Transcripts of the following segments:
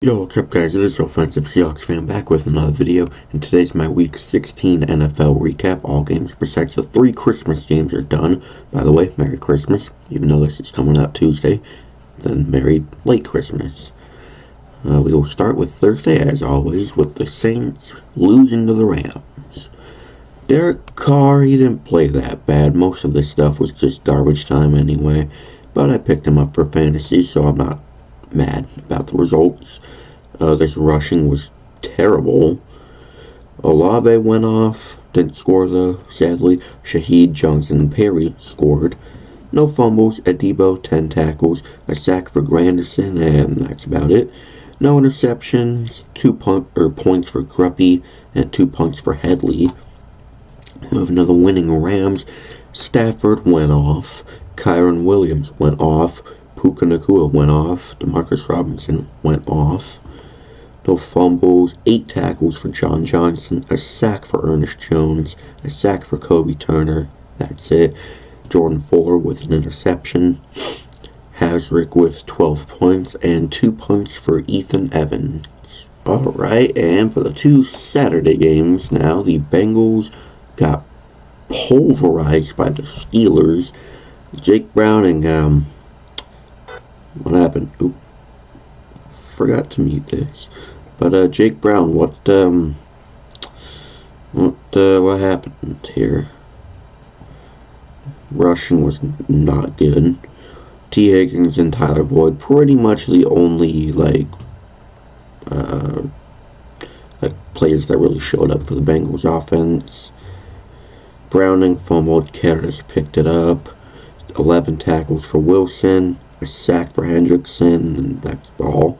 Yo, what's up guys, it is Offensive Seahawks fan back with another video, and today's my Week 16 NFL recap. All games besides the 3 Christmas games are done. By the way, Merry Christmas, even though this is coming out Tuesday, then Merry Late Christmas. We will start with Thursday, as always, with the Saints losing to the Rams. Derek Carr, he didn't play that bad. Most of this stuff was just garbage time anyway, but I picked him up for fantasy, so I'm not mad about the results. This rushing was terrible. Olave went off, didn't score though, sadly. Shaheed, Johnson, and Perry scored. No fumbles, Adebo 10 tackles, a sack for Granderson, and that's about it. No interceptions, 2 points for Gruppy, and 2 points for Headley. We have another winning Rams. Stafford went off, Kyron Williams went off, Puka Nacua went off, Demarcus Robinson went off. No fumbles, 8 tackles for John Johnson, a sack for Ernest Jones, a sack for Kobe Turner. That's it. Jordan Fuller with an interception. Hasrick with 12 points and 2 points for Ethan Evans. Alright, and for the 2 Saturday games now, the Bengals got pulverized by the Steelers. Jake Browning, what happened? Oop. Forgot to mute this. But Jake Brown, what happened here? Rushing was not good. T. Higgins and Tyler Boyd, pretty much the only players that really showed up for the Bengals offense. Browning fumbled, Karras picked it up. 11 tackles for Wilson, a sack for Hendrickson, and that's all.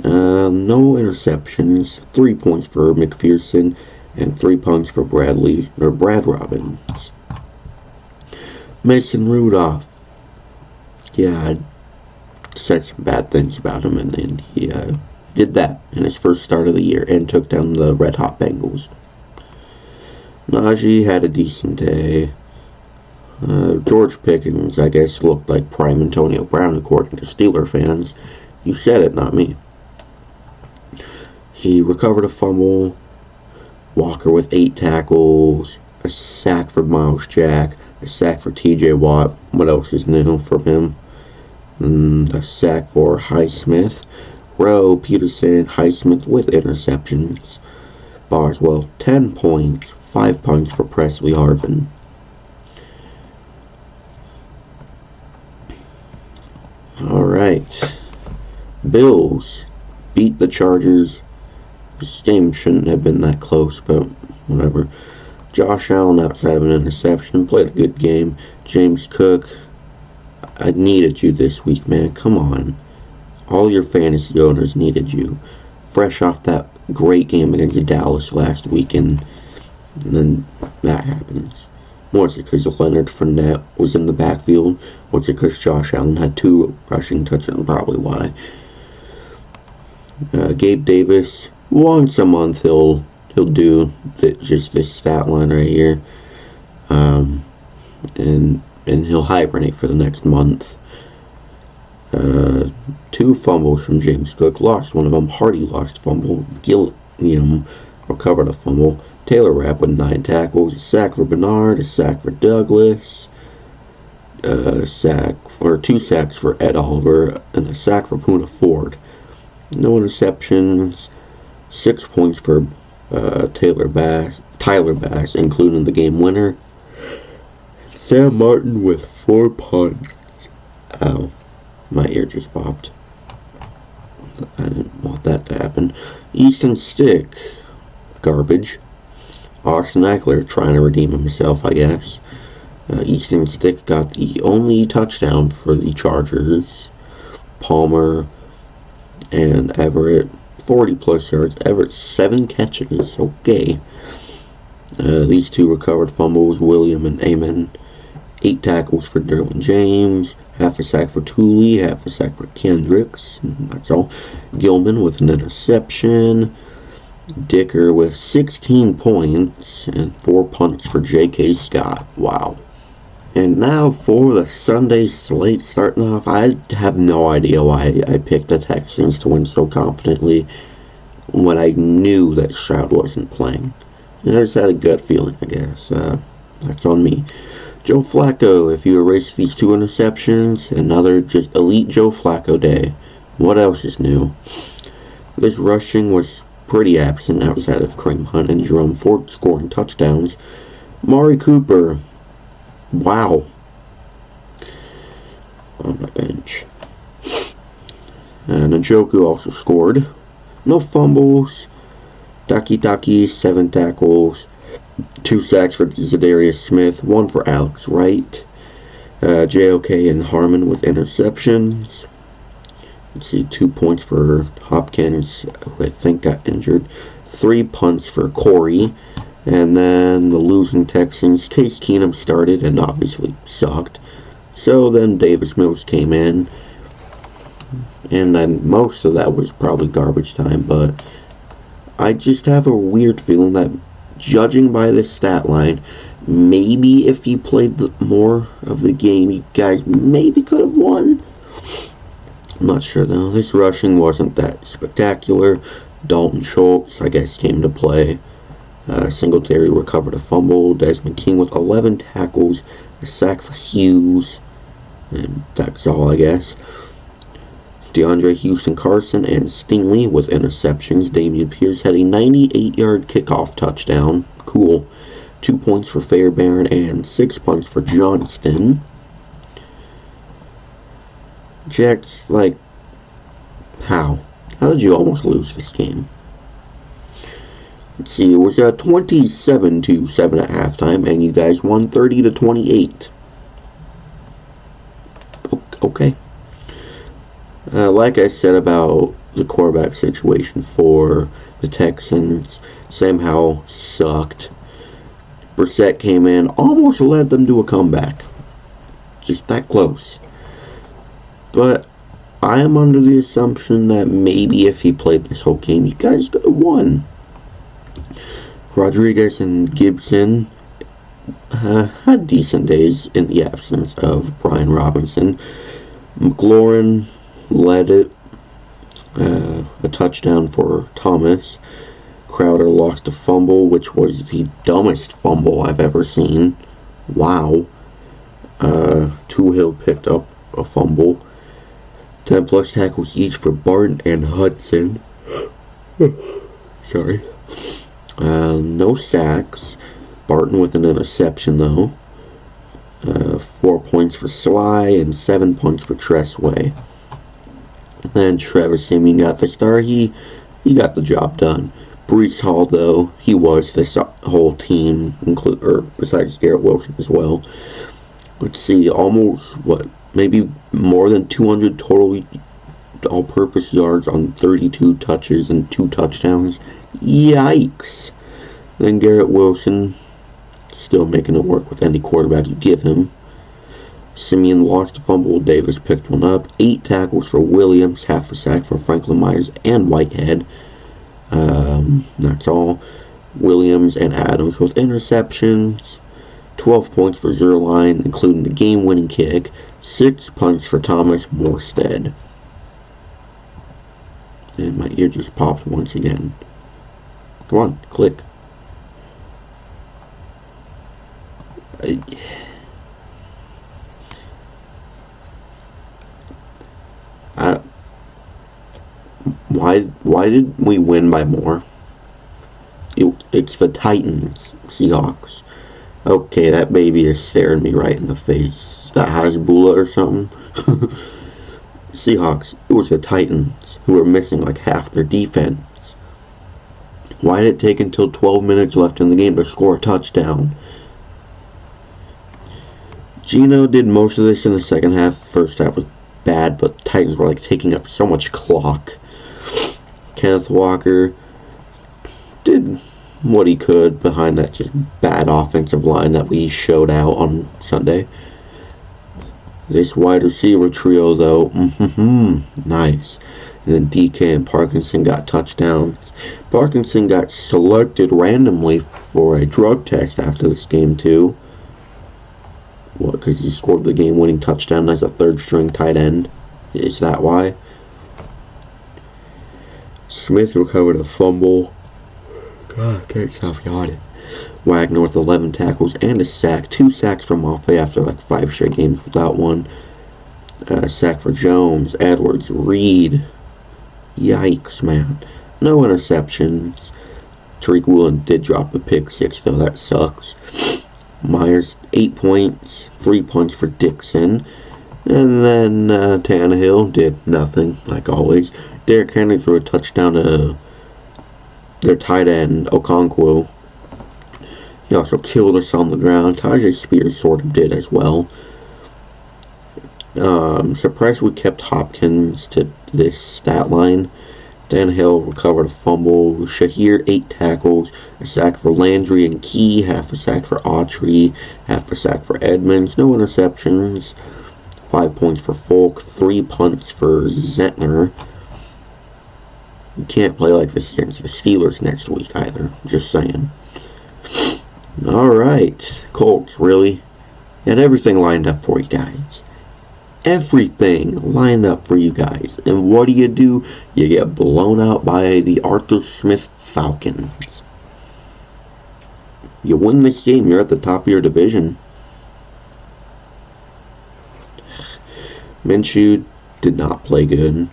No interceptions, 3 points for McPherson, and 3 points for Brad Robbins. Mason Rudolph, yeah, I said some bad things about him, and then he did that in his first start of the year and took down the Red Hot Bengals. Najee had a decent day. George Pickens, I guess, looked like prime Antonio Brown according to Steeler fans. You said it, not me. He recovered a fumble. Walker with 8 tackles. A sack for Miles Jack. A sack for TJ Watt. What else is new from him? A sack for Highsmith. Rowe, Peterson, Highsmith with interceptions. Boswell, 10 points. 5 points for Presley Harvin. Alright. Bills beat the Chargers. This game shouldn't have been that close, but whatever. Josh Allen, outside of an interception, played a good game. James Cook, I needed you this week, man. Come on. All your fantasy owners needed you. Fresh off that great game against Dallas last week, and then that happens. Was it because Leonard Fournette was in the backfield? Was it because Josh Allen had 2 rushing touchdowns? Probably why. Gabe Davis, once a month he'll do just this stat line right here, and he'll hibernate for the next month. 2 fumbles from James Cook, lost one of them. Hardy lost a fumble. Gilliam recovered a fumble. Taylor Rapp with 9 tackles, a sack for Bernard, a sack for Douglas, 2 sacks for Ed Oliver, and a sack for Poona Ford. No interceptions, 6 points for Tyler Bass, including the game winner. Sam Martin with 4 punts. Ow, my ear just popped. I didn't want that to happen. Easton Stick, garbage. Austin Eckler trying to redeem himself, I guess. Easton Stick got the only touchdown for the Chargers. Palmer and Everett, 40-plus yards. Everett, 7 catches. Okay. These 2 recovered fumbles, William and Amon. 8 tackles for Derwin James. Half a sack for Tooley, half a sack for Kendricks. That's all. Gilman with an interception. Dicker with 16 points and 4 punts for J.K. Scott. Wow. And now for the Sunday slate starting off. I have no idea why I picked the Texans to win so confidently when I knew that Stroud wasn't playing. And I just had a gut feeling, I guess. That's on me. Joe Flacco, if you erase these 2 interceptions, another just elite Joe Flacco day. What else is new? This rushing was pretty absent outside of Kareem Hunt and Jerome Ford scoring touchdowns. Amari Cooper, wow, on the bench. And Njoku also scored. No fumbles. Taki, 7 tackles. 2 sacks for Zadarius Smith. 1 for Alex Wright. JOK and Harmon with interceptions. Let's see, 2 points for Hopkins, who I think got injured. 3 punts for Corey. And then the losing Texans, Case Keenum started and obviously sucked. So then Davis Mills came in. And then most of that was probably garbage time. But I just have a weird feeling that, judging by this stat line, maybe if he played more of the game, you guys maybe could have won. I'm not sure though. This rushing wasn't that spectacular. Dalton Schultz, I guess, came to play. Singletary recovered a fumble. Desmond King with 11 tackles, a sack for Hughes, and that's all, I guess. DeAndre Houston Carson and Stingley with interceptions. Damian Pierce had a 98-yard kickoff touchdown. Cool. 2 points for Fairbairn and 6 punts for Johnston. Jets, how? How did you almost lose this game? Let's see, it was 27-7 at halftime, and you guys won 30-28. Okay. Like I said about the quarterback situation for the Texans, Sam Howell sucked. Brissett came in, almost led them to a comeback. Just that close. But I am under the assumption that maybe if he played this whole game, you guys could have won. Rodriguez and Gibson had decent days in the absence of Brian Robinson. McLaurin led it. A touchdown for Thomas. Crowder lost a fumble, which was the dumbest fumble I've ever seen. Wow. Toohill picked up a fumble. 10 plus tackles each for Barton and Hudson. Sorry. No sacks. Barton with an interception, though. 4 points for Sly and 7 points for Tressway. Then Trevor Siemian got the star. He got the job done. Breece Hall, though, he was this whole team, besides Garrett Wilson as well. Let's see, almost, maybe more than 200 total all-purpose yards on 32 touches and 2 touchdowns. Yikes. Then Garrett Wilson, still making it work with any quarterback you give him. Siemian lost a fumble. Davis picked one up. 8 tackles for Williams, half a sack for Franklin Myers and Whitehead. That's all. Williams and Adams with interceptions. 12 points for Zerline, including the game-winning kick. 6 punts for Thomas Morstead. And my ear just popped once again. Come on, click. Why did we win by more? It's the Titans, Seahawks. Okay, that baby is staring me right in the face. Is that Hasbulla or something? Seahawks, it was the Titans who were missing like half their defense. Why did it take until 12 minutes left in the game to score a touchdown? Geno did most of this in the second half. First half was bad, but the Titans were taking up so much clock. Kenneth Walker did what he could behind that just bad offensive line that we showed out on Sunday. This wide receiver trio, though, nice. And then DK and Parkinson got touchdowns. Parkinson got selected randomly for a drug test after this game, too. What, because he scored the game-winning touchdown as a third-string tight end? Is that why? Smith recovered a fumble. God, can't stop yawning. Wagner with 11 tackles and a sack. 2 sacks from Mafe after like 5 straight games without one. Sack for Jones, Edwards, Reed. Yikes, man. No interceptions. Tariq Woolen did drop the pick 6, though. That sucks. Myers, 8 points. 3 punts for Dixon. And then Tannehill did nothing, like always. Derrick Henry threw a touchdown to their tight end, Okonkwo. He also killed us on the ground. Tyjae Spears sort of did as well. Surprised we kept Hopkins to this stat line. Tannehill recovered a fumble. Shahir, 8 tackles. A sack for Landry and Key. Half a sack for Autry. Half a sack for Edmonds. No interceptions. 5 points for Folk. 3 punts for Zentner. You can't play like this against the Steelers next week either. Just saying. Alright. Colts, really? You had everything lined up for you guys. Everything lined up for you guys. And what do? You get blown out by the Arthur Smith Falcons. You win this game, you're at the top of your division. Minshew did not play good.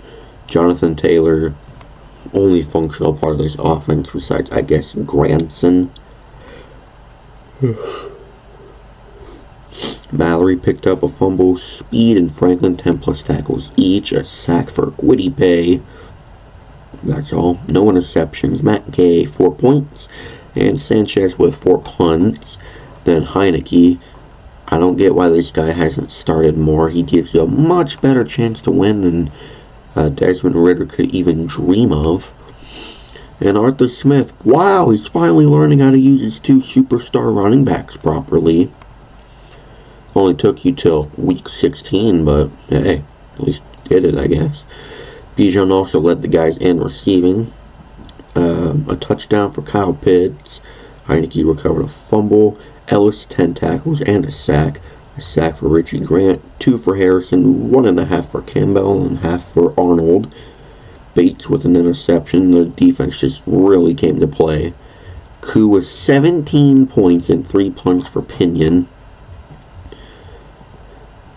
Jonathan Taylor, only functional part of this offense besides, I guess, Granson. Mallory picked up a fumble. Speed and Franklin 10+ tackles each. A sack for Gwitty Bay. That's all. No interceptions. Matt Gay, 4 points. And Sanchez with 4 punts. Then Heineke. I don't get why this guy hasn't started more. He gives you a much better chance to win than Desmond Ridder could even dream of. And Arthur Smith, wow, he's finally learning how to use his 2 superstar running backs properly. Only took you till week 16, but hey, at least did it, I guess. Bijan also led the guys in receiving. A touchdown for Kyle Pitts. Heineke recovered a fumble. Ellis, 10 tackles and a sack. A sack for Richie Grant. 2 for Harrison. 1.5 for Campbell and half for Arnold. Bates with an interception. The defense just really came to play. Koo was 17 points and 3 punts for Pinion.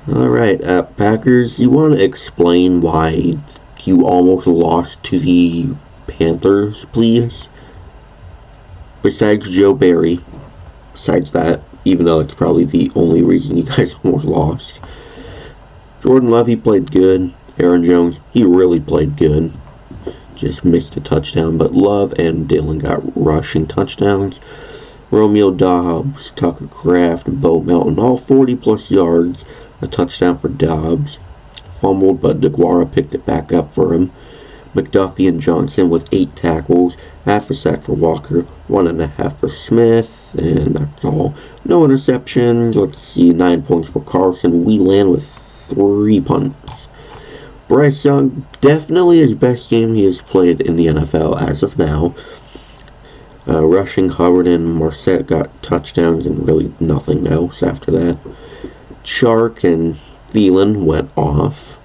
Alright, Packers, you want to explain why you almost lost to the Panthers, please? Besides Joe Barry. Besides that, even though it's probably the only reason you guys almost lost. Jordan Love, he played good. Aaron Jones, he really played good. Just missed a touchdown, but Love and Dillon got rushing touchdowns. Romeo Dobbs, Tucker Kraft, and Bo Melton, all 40+ yards. A touchdown for Dobbs. Fumbled, but DeGuara picked it back up for him. McDuffie and Johnson with 8 tackles. Half a sack for Walker. 1.5 for Smith. And that's all. No interceptions. Let's see. 9 points for Carson. Whelan with 3 punts. Bryce Young, definitely his best game he has played in the NFL as of now. Rushing, Hubbard and Marset got touchdowns and really nothing else after that. Chark and Thielen went off.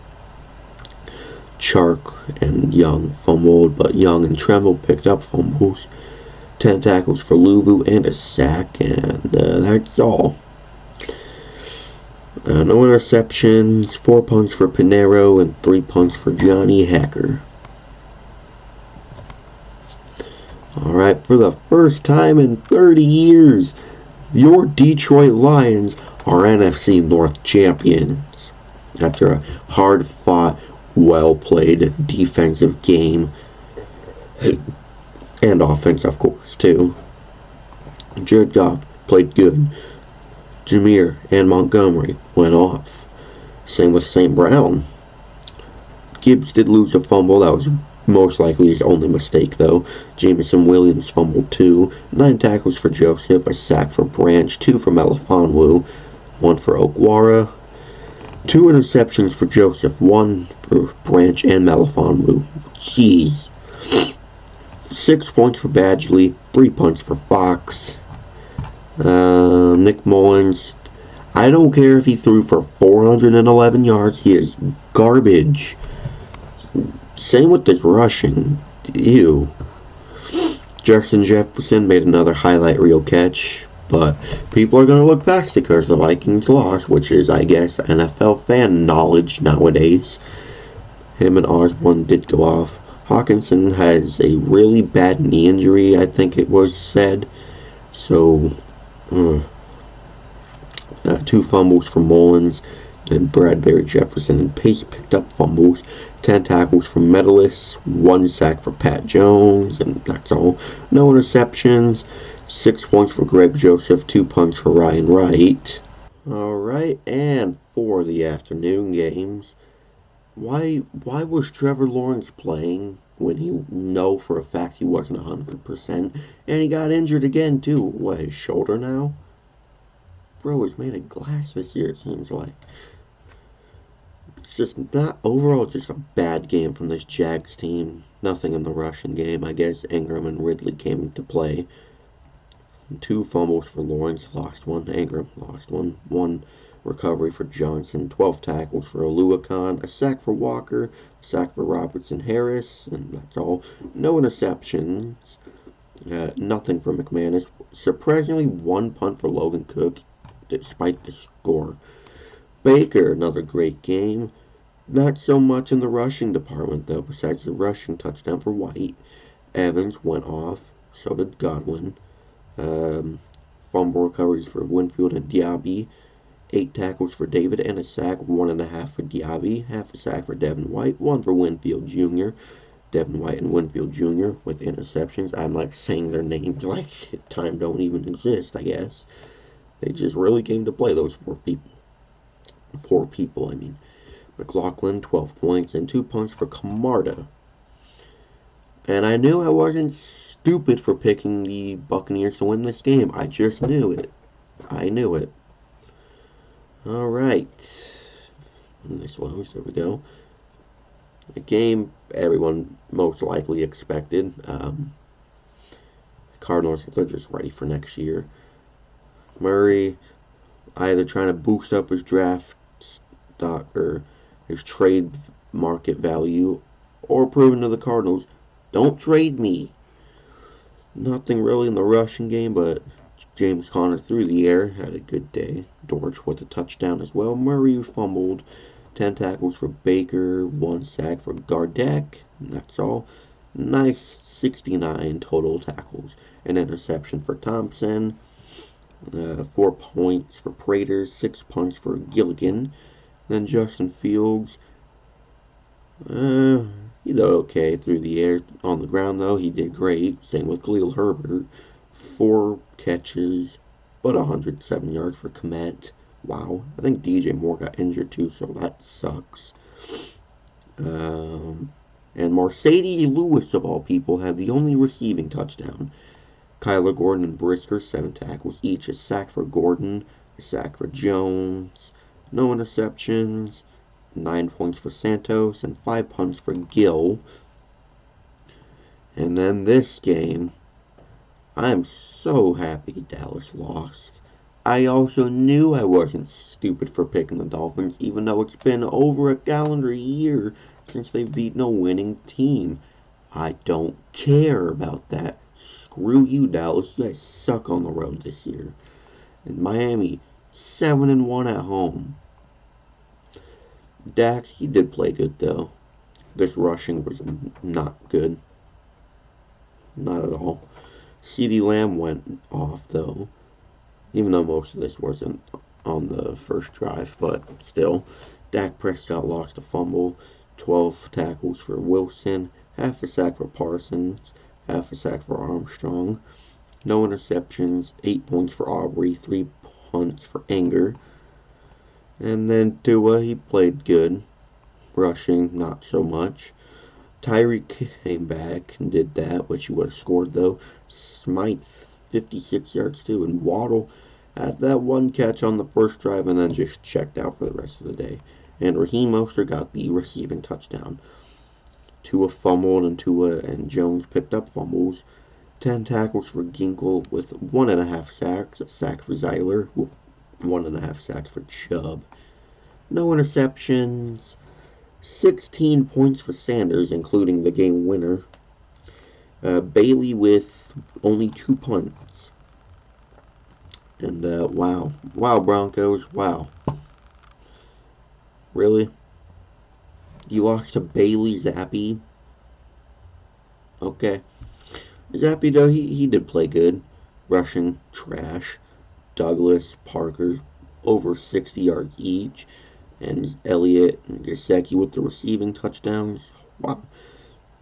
Chark and Young fumbled, but Young and Tremble picked up fumbles. 10 tackles for Luvu and a sack, and that's all. No interceptions, 4 punts for Pinero, and 3 punts for Johnny Hacker. Alright, for the first time in 30 years, your Detroit Lions are NFC North champions. After a hard-fought, well-played defensive game. And offense, of course, too. Jared Goff played good. Jameer and Montgomery went off. Same with St. Brown. Gibbs did lose a fumble. That was most likely his only mistake, though. Jameson Williams fumbled 2. 9 tackles for Joseph. A sack for Branch. 2 for Melifonwu. 1 for Okwara. 2 interceptions for Joseph. 1 for Branch and Melifonwu. Jeez. 6 points for Badgley. 3 punts for Fox. Nick Mullins, I don't care if he threw for 411 yards. He is garbage. Same with this rushing. Ew. Justin Jefferson made another highlight reel catch, but people are going to look past it because the Vikings lost, which is, I guess, NFL fan knowledge nowadays. Him and Osborne did go off. Hawkinson has a really bad knee injury, I think it was said. So, 2 fumbles for Mullins, and Bradbury, Jefferson, and Pace picked up fumbles. 10 tackles for Metellus, 1 sack for Pat Jones, and that's all. No interceptions. 6 points for Greg Joseph, 2 punts for Ryan Wright. Alright, and for the afternoon games, why was Trevor Lawrence playing when he know for a fact he wasn't 100%, and he got injured again too? What, his shoulder now? Bro is made of glass this year, it seems like. It's just not overall just a bad game from this Jags team. Nothing in the rushing game. I guess Ingram and Ridley came into play. 2 fumbles for Lawrence, lost 1. Ingram lost 1. 1 recovery for Johnson. 12 tackles for Oluokun. A sack for Walker. A sack for Robertson Harris. And that's all. No interceptions. Nothing for McManus. Surprisingly, 1 punt for Logan Cook, despite the score. Baker, another great game. Not so much in the rushing department, though, besides the rushing touchdown for White. Evans went off. So did Godwin. Fumble recoveries for Winfield and Diaby. 8 tackles for David and a sack. 1.5 for Diaby. Half a sack for Devin White. 1 for Winfield Jr. Devin White and Winfield Jr. with interceptions. I'm like saying their names like time don't even exist, I guess. They just really came to play, those 4 people. 4 people, I mean. McLaughlin, 12 points, and 2 punts for Camarda. And I knew I wasn't stupid for picking the Buccaneers to win this game. I just knew it. I knew it. Alright. This was, there we go. A game everyone most likely expected. Cardinals, they're just ready for next year. Murray, either trying to boost up his draft stock or his trade market value, or proving to the Cardinals, don't trade me. Nothing really in the rushing game, but James Conner through the air had a good day. Dortch with a touchdown as well. Murray fumbled. 10 tackles for Baker, 1 sack for Gardeck, and that's all. Nice 69 total tackles. An interception for Thompson. 4 points for Prater, 6 punts for Gilligan. Then Justin Fields, he did okay through the air. On the ground, though, he did great. Same with Khalil Herbert. 4 catches, but 107 yards for Kmet. Wow. I think DJ Moore got injured, too, so that sucks. And Mercedes Lewis, of all people, had the only receiving touchdown. Kyler Gordon and Brisker, 7 tackles each. A sack for Gordon, a sack for Jones. No interceptions. 9 points for Santos and 5 punts for Gill. And then this game, I'm so happy Dallas lost. I also knew I wasn't stupid for picking the Dolphins, even though it's been over a calendar year since they've beaten a winning team. I don't care about that. Screw you, Dallas. You guys suck on the road this year. And Miami, 7-1 at home. Dak, he did play good, though. This rushing was not good. Not at all. CeeDee Lamb went off, though. Even though most of this wasn't on the first drive, but still. Dak Prescott lost a fumble. 12 tackles for Wilson. Half a sack for Parsons. Half a sack for Armstrong. No interceptions. 8 points for Aubrey. 3 punts for Anger. And then Tua, he played good. Rushing, not so much. Tyreek came back and did that, which he would have scored, though. Smythe, 56 yards, too. And Waddle had that 1 catch on the first drive and then just checked out for the rest of the day. And Raheem Mostert got the receiving touchdown. Tua fumbled, and Tua and Jones picked up fumbles. 10 tackles for Ginkle with 1.5 sacks. A sack for Zeiler, who 1.5 sacks for Chubb. No interceptions. 16 points for Sanders, including the game winner. Bailey with only 2 punts. And wow. Wow, Broncos. Wow. Really? You lost to Bailey Zappi? Okay. Zappi, though, he did play good. Rushing, trash. Douglas, Parker, over 60 yards each. And Elliott and Gesicki with the receiving touchdowns. Wow.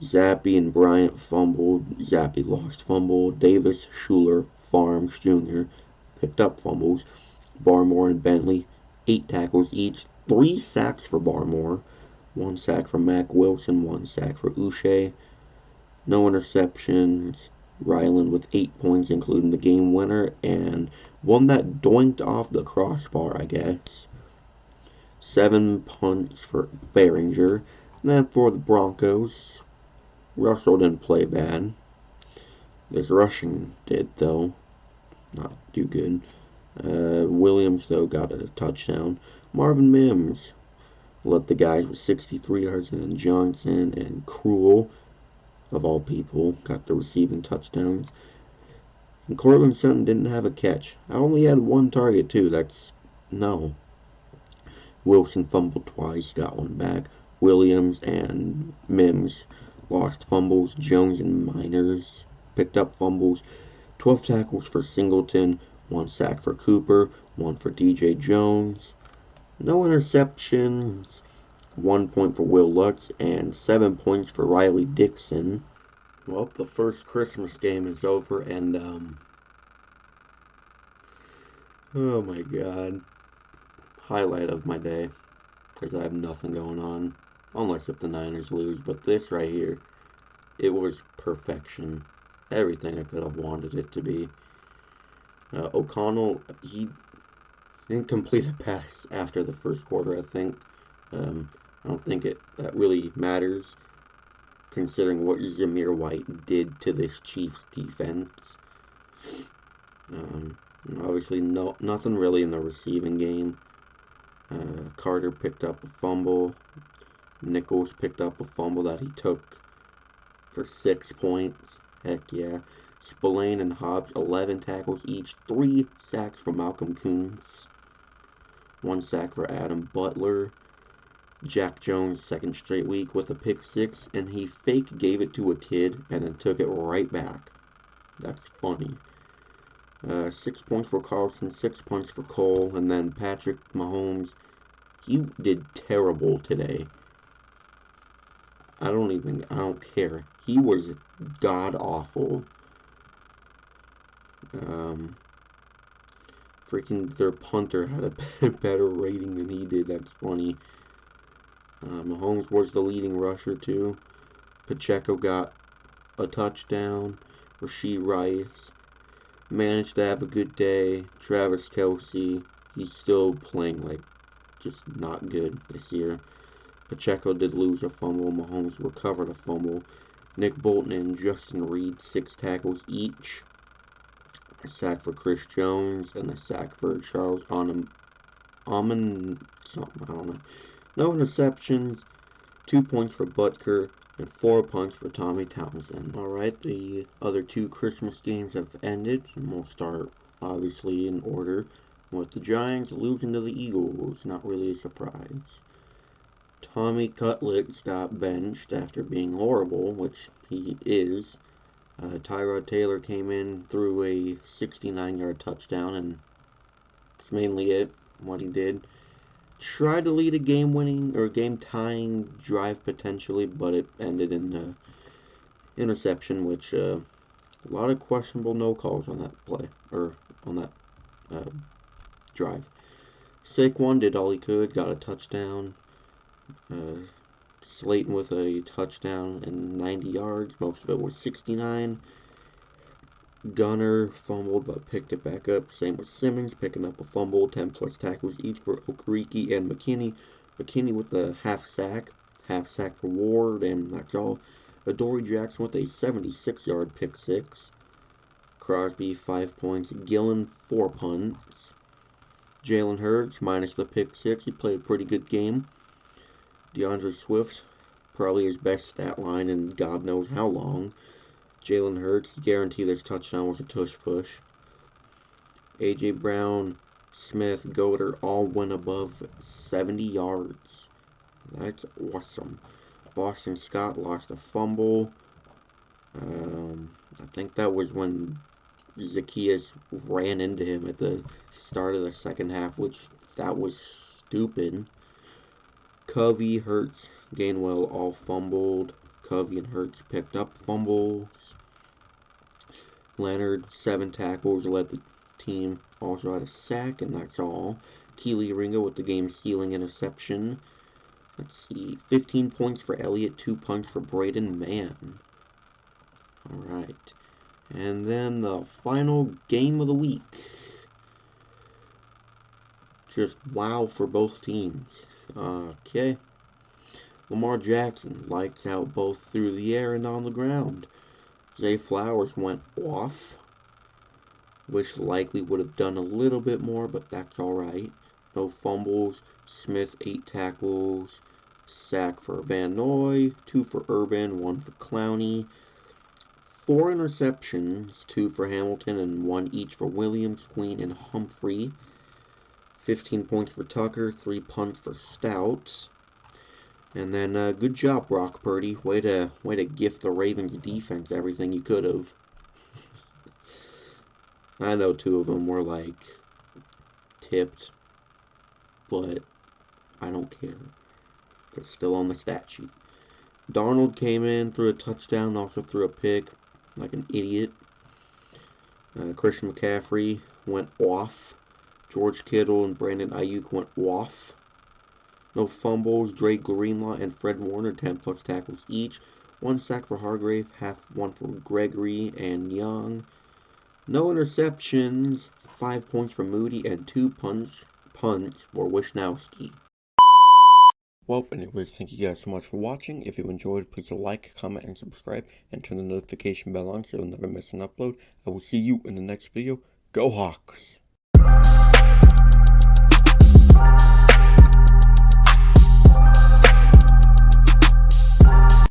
Zappi and Bryant fumbled. Zappi lost fumble. Davis, Schuler, Farms Jr. picked up fumbles. Barmore and Bentley, 8 tackles each. 3 sacks for Barmore. 1 sack for Mac Wilson. 1 sack for Uche. No interceptions. Ryland with 8 points, including the game winner, and one that doinked off the crossbar, I guess. 7 punts for Behringer. And then for the Broncos, Russell didn't play bad. This rushing did, though. Not too good. Williams, though, got a touchdown. Marvin Mims led the guys with 63 yards, and then Johnson and Krul, of all people, got the receiving touchdowns. And Courtland Sutton didn't have a catch. I only had 1 target, too. No. Wilson fumbled twice, got 1 back. Williams and Mims lost fumbles. Jones and Miners picked up fumbles. 12 tackles for Singleton, 1 sack for Cooper, 1 for DJ Jones. No interceptions. 1 point for Will Lutz and 7 points for Riley Dixon. Well, the first Christmas game is over, and oh my god, highlight of my day, because I have nothing going on, unless if the Niners lose. But this right here, it was perfection. Everything I could have wanted it to be. O'Connell, he didn't complete a pass after the first quarter, I think. I don't think that really matters, considering what Zamir White did to this Chiefs defense. Obviously, nothing really in the receiving game. Carter picked up a fumble. Nichols picked up a fumble that he took for 6 points. Heck yeah. Spillane and Hobbs, 11 tackles each. 3 sacks for Malcolm Kuntz. 1 sack for Adam Butler. Jack Jones, 2nd straight week with a pick 6, and he fake gave it to a kid and then took it right back. That's funny. 6 points for Carlson, 6 points for Cole, and then Patrick Mahomes. He did terrible today. I don't care. He was god awful. Freaking their punter had a better rating than he did. That's funny. Mahomes was the leading rusher, too. Pacheco got a touchdown. Rashee Rice managed to have a good day. Travis Kelce, he's still playing like just not good this year. Pacheco did lose a fumble. Mahomes recovered a fumble. Nick Bolton and Justin Reed, 6 tackles each. A sack for Chris Jones and a sack for Charles something, I don't know. No interceptions, 2 points for Butker, and 4 punts for Tommy Townsend. Alright, the other 2 Christmas games have ended, and we'll start, obviously, in order, with the Giants losing to the Eagles. Not really a surprise. Tommy Cutlets got benched after being horrible, which he is. Tyrod Taylor came in, threw a 69-yard touchdown, and that's mainly what he did. Tried to lead a game-winning or game-tying drive potentially, but it ended in interception, which a lot of questionable no calls on that play or on that drive. Saquon did all he could, got a touchdown. Slayton with a touchdown and 90 yards. Most of it was 69. Gunner fumbled but picked it back up. Same with Simmons picking up a fumble. 10 plus tackles each for Okereke and McKinney. McKinney with a half sack for Ward, and that's all. Adoree Jackson with a 76-yard pick 6. Crosby 5 points. Gillen 4 punts. Jalen Hurts, minus the pick six. He played a pretty good game. DeAndre Swift, probably his best stat line in God knows how long. Jalen Hurts, guaranteed his touchdown was a tush push. A.J. Brown, Smith, Goddard all went above 70 yards. That's awesome. Boston Scott lost a fumble. I think that was when Zacchaeus ran into him at the start of the second half, which that was stupid. Covey, Hurts, Gainwell all fumbled. Covey and Hurts picked up fumbles. Leonard, 7 tackles, led the team. Also had a sack, and that's all. Keely Ringo with the game-sealing interception. Let's see, 15 points for Elliott, 2 punts for Braden Mann. Alright. And then the final game of the week. Just wow for both teams. Okay. Lamar Jackson, lights out both through the air and on the ground. Zay Flowers went off. Wish likely would have done a little bit more, but that's alright. No fumbles. Smith, 8 tackles. Sack for Van Noy. 2 for Urban, 1 for Clowney. 4 interceptions, 2 for Hamilton and 1 each for Williams, Queen, and Humphrey. 15 points for Tucker, 3 punts for Stout. And then good job, Brock Purdy. Way to gift the Ravens defense everything you could have. I know 2 of them were like tipped, but I don't care. They're still on the stat sheet. Darnold came in, threw a touchdown, also threw a pick. Like an idiot. Christian McCaffrey went off. George Kittle and Brandon Ayuk went off. No fumbles. Drake Greenlaw and Fred Warner, 10+ tackles each. 1 sack for Hargrave, 1 for Gregory and Young. No interceptions. 5 points for Moody and 2 punts for Wisnowski. Well, anyways, thank you guys so much for watching. If you enjoyed, please like, comment, and subscribe, and turn the notification bell on so you'll never miss an upload. I will see you in the next video. Go Hawks!